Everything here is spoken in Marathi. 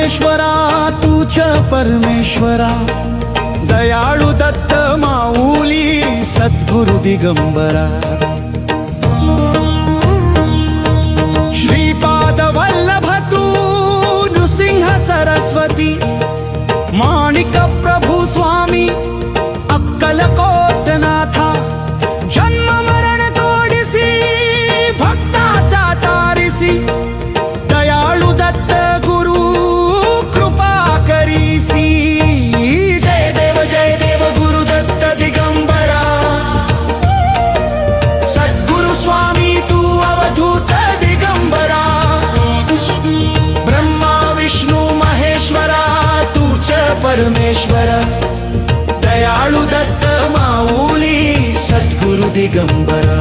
माहेश्वरा तूच परमेश्वरा, दयाळु दत्त माऊली सद्गुरु दिगंबरा। श्रीपाद वल्लभ तू नृसिंह सरस्वती, माणिक प्रभु स्वामी अक्कलकोटनाथा, जन्म मरण तोडिसी भक्ताचा तारिसी, दयाळु दत्त गुरु कृपा करीसी। जय देव गुरु दत्त दिगंबरा, सद्गुरु स्वामी तू अवधूत दिगंबरा। ब्रह्मा विष्णु महेश्वरा तूच परमेश्वर, दयाळु दत्त माऊली सद्गुरु दिगंबरा।